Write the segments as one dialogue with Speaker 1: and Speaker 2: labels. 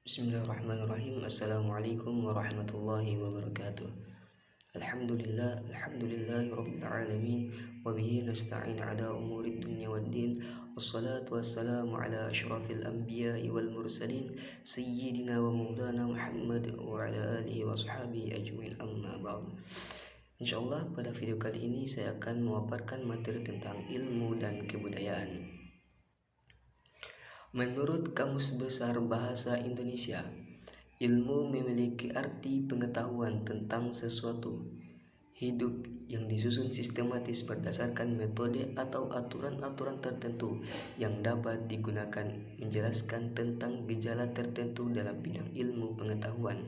Speaker 1: Bismillahirrahmanirrahim. Assalamualaikum warahmatullahi wabarakatuh. Alhamdulillahi rabbil alamin wa bihi nasta'in ala umuri dunya waddin. Wassalatu wassalamu ala asyrafil anbiya'i wal mursalin sayyidina wa maulana Muhammad wa ala alihi wa sahbihi ajmain, amma ba'd. Insyaallah pada video kali ini saya akan memaparkan materi tentang ilmu dan kebudayaan. Menurut Kamus Besar Bahasa Indonesia, ilmu memiliki arti pengetahuan tentang sesuatu hidup yang disusun sistematis berdasarkan metode atau aturan-aturan tertentu yang dapat digunakan menjelaskan tentang gejala tertentu dalam bidang ilmu pengetahuan.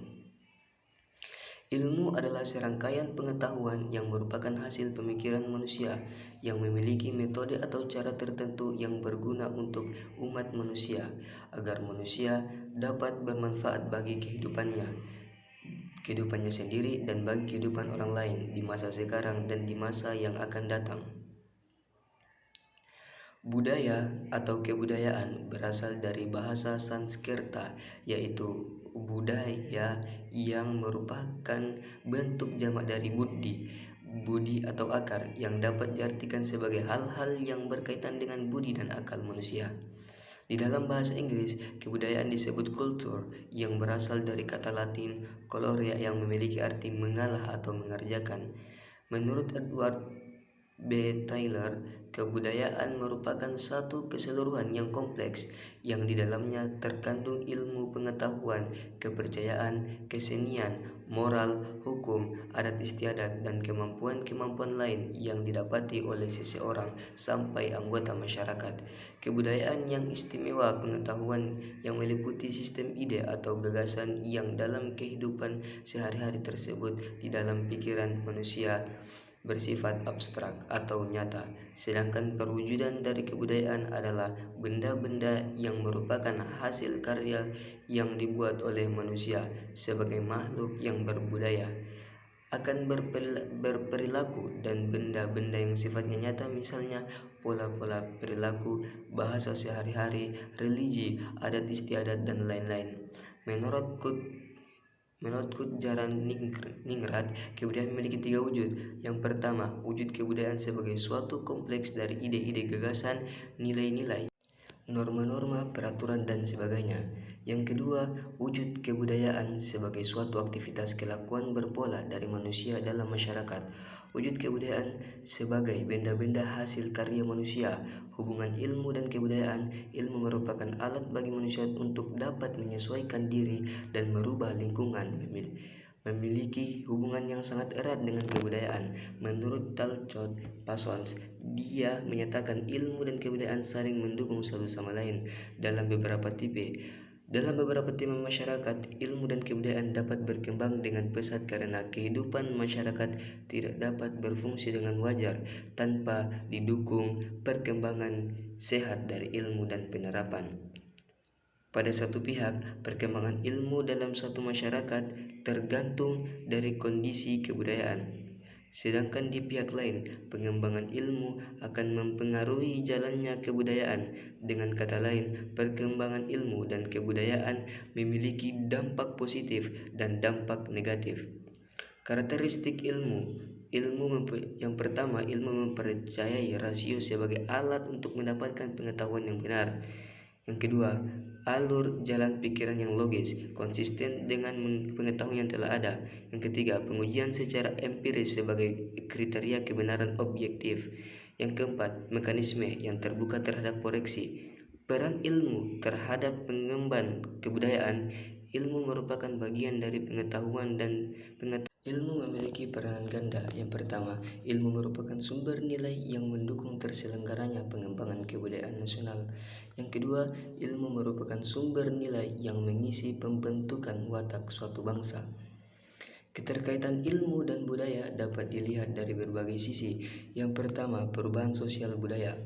Speaker 1: Ilmu adalah serangkaian pengetahuan yang merupakan hasil pemikiran manusia yang memiliki metode atau cara tertentu yang berguna untuk umat manusia agar manusia dapat bermanfaat bagi kehidupannya sendiri dan bagi kehidupan orang lain di masa sekarang dan di masa yang akan datang. Budaya atau kebudayaan berasal dari bahasa Sanskerta, yaitu budaya yang merupakan bentuk jamak dari budi atau akar yang dapat diartikan sebagai hal-hal yang berkaitan dengan budi dan akal manusia. Di dalam bahasa Inggris, kebudayaan disebut culture yang berasal dari kata Latin colorea yang memiliki arti mengalah atau mengerjakan. Menurut Edward B. Taylor, kebudayaan merupakan satu keseluruhan yang kompleks yang di dalamnya terkandung ilmu pengetahuan, kepercayaan, kesenian, moral, hukum, adat istiadat, dan kemampuan-kemampuan lain yang didapati oleh seseorang sampai anggota masyarakat. Kebudayaan yang istimewa pengetahuan yang meliputi sistem ide atau gagasan yang dalam kehidupan sehari-hari tersebut di dalam pikiran manusia bersifat abstrak atau nyata, sedangkan perwujudan dari kebudayaan adalah benda-benda yang merupakan hasil karya yang dibuat oleh manusia sebagai makhluk yang berbudaya akan berperilaku dan benda-benda yang sifatnya nyata, misalnya pola-pola perilaku, bahasa sehari-hari, religi, adat istiadat, dan lain-lain. Menurut Jaran Ningrat, kebudayaan memiliki 3 wujud. Yang pertama, wujud kebudayaan sebagai suatu kompleks dari ide-ide, gagasan, nilai-nilai, norma-norma, peraturan, dan sebagainya. Yang kedua, wujud kebudayaan sebagai suatu aktivitas kelakuan berpola dari manusia dalam masyarakat. Wujud kebudayaan sebagai benda-benda hasil karya manusia. Hubungan ilmu dan kebudayaan. Ilmu merupakan alat bagi manusia untuk dapat menyesuaikan diri dan merubah lingkungan, memiliki hubungan yang sangat erat dengan kebudayaan. Menurut Talcott Parsons, dia menyatakan ilmu dan kebudayaan saling mendukung satu sama lain dalam beberapa tipe. Dalam beberapa tipe masyarakat, ilmu dan kebudayaan dapat berkembang dengan pesat karena kehidupan masyarakat tidak dapat berfungsi dengan wajar tanpa didukung perkembangan sehat dari ilmu dan penerapan. Pada satu pihak, perkembangan ilmu dalam satu masyarakat tergantung dari kondisi kebudayaan. Sedangkan di pihak lain, pengembangan ilmu akan mempengaruhi jalannya kebudayaan. Dengan kata lain, perkembangan ilmu dan kebudayaan memiliki dampak positif dan dampak negatif. Karakteristik ilmu. Yang pertama, ilmu mempercayai rasio sebagai alat untuk mendapatkan pengetahuan yang benar. Yang kedua, alur jalan pikiran yang logis, konsisten dengan pengetahuan yang telah ada. Yang ketiga, pengujian secara empiris sebagai kriteria kebenaran objektif. Yang keempat, mekanisme yang terbuka terhadap koreksi. Peran ilmu terhadap pengembangan kebudayaan. Ilmu merupakan bagian dari pengetahuan dan ilmu memiliki peranan ganda. Yang pertama, ilmu merupakan sumber nilai yang mendukung terselenggaranya pengembangan kebudayaan nasional. Yang kedua, ilmu merupakan sumber nilai yang mengisi pembentukan watak suatu bangsa. Keterkaitan ilmu dan budaya dapat dilihat dari berbagai sisi. Yang pertama, perubahan sosial budaya.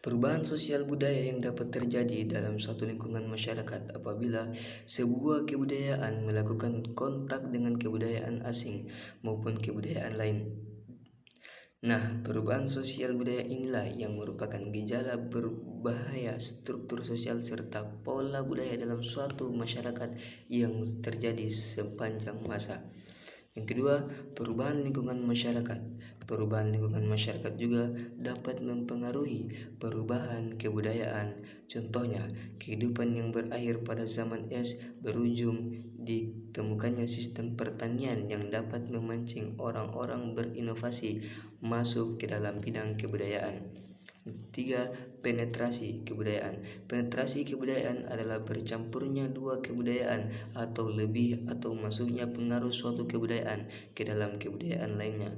Speaker 1: Perubahan sosial budaya yang dapat terjadi dalam suatu lingkungan masyarakat apabila sebuah kebudayaan melakukan kontak dengan kebudayaan asing maupun kebudayaan lain. Nah, perubahan sosial budaya inilah yang merupakan gejala berbahaya struktur sosial serta pola budaya dalam suatu masyarakat yang terjadi sepanjang masa. Yang kedua, perubahan lingkungan masyarakat. Perubahan lingkungan masyarakat juga dapat mempengaruhi perubahan kebudayaan. Contohnya, kehidupan yang berakhir pada zaman es berujung ditemukannya sistem pertanian yang dapat memancing orang-orang berinovasi masuk ke dalam bidang kebudayaan. Tiga, penetrasi kebudayaan. Penetrasi kebudayaan adalah bercampurnya dua kebudayaan atau lebih atau masuknya pengaruh suatu kebudayaan ke dalam kebudayaan lainnya.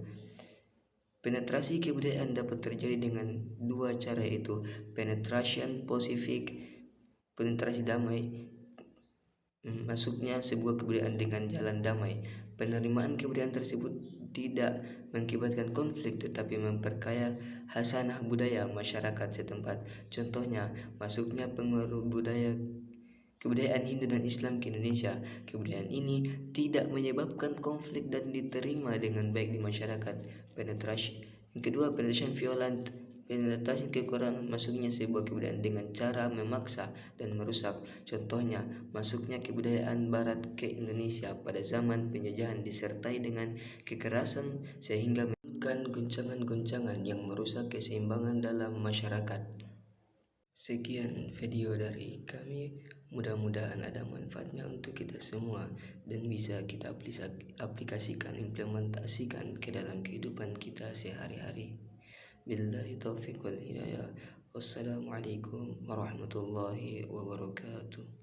Speaker 1: Penetrasi kebudayaan dapat terjadi dengan dua cara, yaitu penetration pasifik, penetrasi damai, masuknya sebuah kebudayaan dengan jalan damai. Penerimaan kebudayaan tersebut tidak mengakibatkan konflik tetapi memperkaya hasanah budaya masyarakat setempat. Contohnya, masuknya pengaruh kebudayaan Hindu dan Islam ke Indonesia. Kebudayaan ini tidak menyebabkan konflik dan diterima dengan baik di masyarakat. Penetrasi. Yang kedua, penetration violent. Penetrasi kekurangan masuknya sebuah kebudayaan dengan cara memaksa dan merusak. Contohnya, masuknya kebudayaan Barat ke Indonesia pada zaman penjajahan disertai dengan kekerasan sehingga menimbulkan goncangan-goncangan yang merusak keseimbangan dalam masyarakat. Sekian video dari kami, mudah-mudahan ada manfaatnya untuk kita semua dan bisa kita aplikasikan, implementasikan ke dalam kehidupan kita sehari-hari. Billahi taufiq wal hidayah. Wassalamualaikum warahmatullahi wabarakatuh.